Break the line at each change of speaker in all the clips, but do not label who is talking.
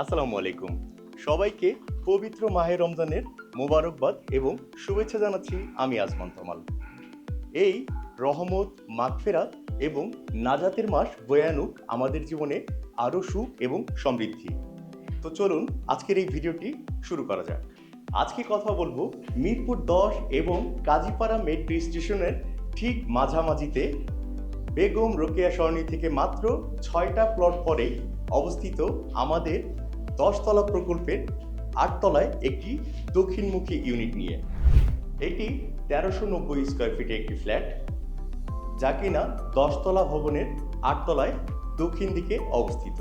আসসালামু আলাইকুম। সবাইকে পবিত্র মাহে রমজানের মোবারকবাদ এবং শুভেচ্ছা জানাচ্ছি আমি আজমান তমাল। এই রহমত, মাগফিরাত এবং নাজাতের মাস বয়ে আনুক আমাদের জীবনে আরও সুখ এবং সমৃদ্ধি। তো চলুন আজকের এই ভিডিওটি শুরু করা যাক। আজকে কথা বলবো মিরপুর 10 এবং কাজীপাড়া মেট্রো স্টেশনের ঠিক মাঝামাঝিতে বেগম রোকেয়া সরণি থেকে মাত্র 6টা প্লট পরেই অবস্থিত আমাদের 10তলা প্রকল্পের 8তলায় একটি দক্ষিণমুখী ইউনিট নিয়ে। এটি 1390 স্কোয়ার ফিটে একটি ফ্ল্যাট, যা কিনা 10তলা ভবনের 8তলায় দক্ষিণ দিকে অবস্থিত।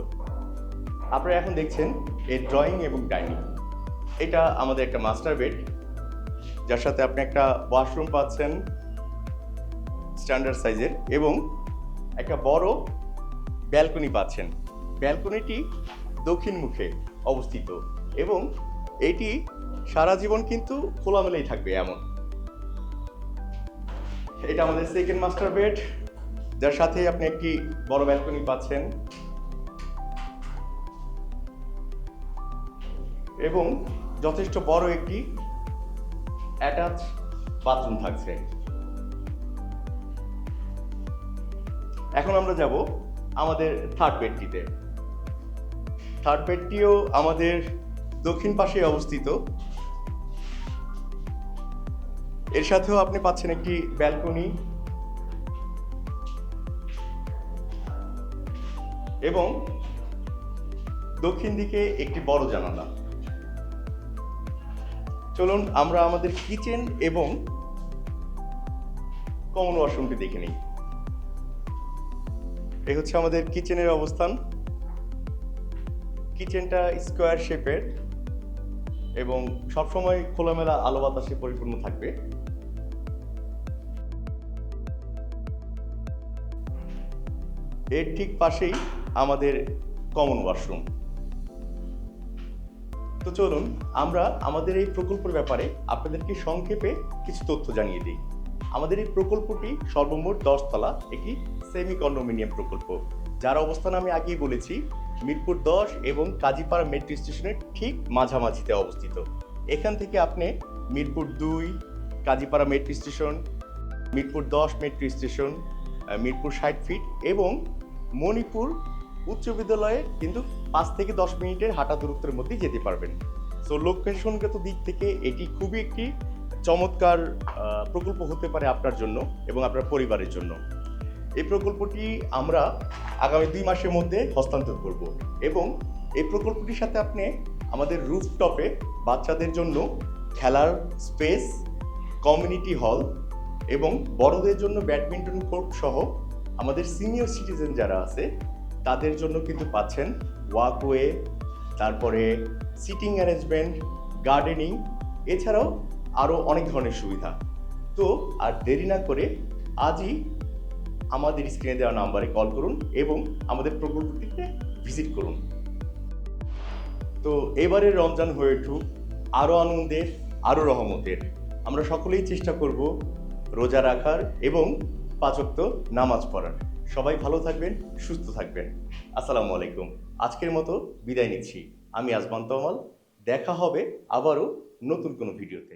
আপনারা এখন দেখছেন এর ড্রয়িং এবং ডাইনিং। এটা আমাদের একটা মাস্টার বেড, যার সাথে আপনি একটা ওয়াশরুম পাচ্ছেন স্ট্যান্ডার্ড সাইজের এবং একটা বড় ব্যালকনি পাচ্ছেন। ব্যালকনিটি দক্ষিণ মুখে অবস্থিত এবং এটি সারা জীবন কিন্তু খোলামেলাই থাকবে এমন। এটা আমাদের সেকেন্ড মাস্টার বেড, যার সাথে আপনি একটি বড় ব্যালকনি পাচ্ছেন এবং যথেষ্ট বড় একটি অ্যাটাচ বাথরুম থাকছে। এখন আমরা যাব আমাদের থার্ড বেডটিতে। থার্ড বেডটিও আমাদের দক্ষিণ পাশে অবস্থিত। এর সাথেও আপনি পাচ্ছেন একটি ব্যালকনি এবং দক্ষিণ দিকে একটি বড় জানালা। চলুন আমরা আমাদের কিচেন এবং কমন ওয়াশরুমটি দেখে নিই। এই হচ্ছে আমাদের কিচেনের অবস্থান। কিচেনটা স্কোয়ার শেপের এবং সবসময় খোলামেলা আলো বাতাসে পরিপূর্ণ থাকবে। এর ঠিক পাশেই আমাদের কমন ওয়াশরুম। তো চলুন আমরা আমাদের এই প্রকল্পের ব্যাপারে আপনাদেরকে সংক্ষেপে কিছু তথ্য জানিয়ে দিই। আমাদের এই প্রকল্পটি সর্বমোট 10তলা একটি সেমি কন্ডোমিনিয়াম প্রকল্প, যার অবস্থান আমি আগেই বলেছি মিরপুর 10 এবং কাজীপাড়া মেট্রো স্টেশনের ঠিক মাঝামাঝিতে অবস্থিত। এখান থেকে আপনি Mirpur 2, Kazipara metro station, Mirpur 10 metro station, Mirpur 60 feet এবং মণিপুর উচ্চ বিদ্যালয়ে কিন্তু 5 থেকে 10 মিনিটের হাঁটা দূরত্বের মধ্যেই যেতে পারবেন। সো লোকেশনগত দিক থেকে এটি খুবই একটি চমৎকার প্রকল্প হতে পারে আপনার জন্য এবং আপনার পরিবারের জন্য। এই প্রকল্পটি আমরা আগামী 2 মাসের মধ্যে হস্তান্তর করব এবং এই প্রকল্পটির সাথে আপনি আমাদের রুফটপে বাচ্চাদের জন্য খেলার স্পেস, কমিউনিটি হল এবং বড়দের জন্য ব্যাডমিন্টন কোর্ট সহ আমাদের সিনিয়র সিটিজেন যারা আছে তাদের জন্য কিন্তু পাচ্ছেন ওয়াকওয়ে, তারপরে সিটিং অ্যারেঞ্জমেন্ট, গার্ডেনিং, এছাড়াও আরও অনেক ধরনের সুবিধা। তো আর দেরি না করে আজই আমাদের স্ক্রিনে দেওয়া নাম্বারে কল করুন এবং আমাদের প্রকল্পটিতে ভিজিট করুন। তো এবারের রমজান হয়ে উঠুক আরও আনন্দের, আরও রহমতের। আমরা সকলেই চেষ্টা করব রোজা রাখার এবং 5 ওয়াক্ত নামাজ পড়ার। সবাই ভালো থাকবেন, সুস্থ থাকবেন। আসসালামু আলাইকুম। আজকের মতো বিদায় নিচ্ছি। আমি আজমান তমাল। দেখা হবে আবারও নতুন কোনো ভিডিওতে।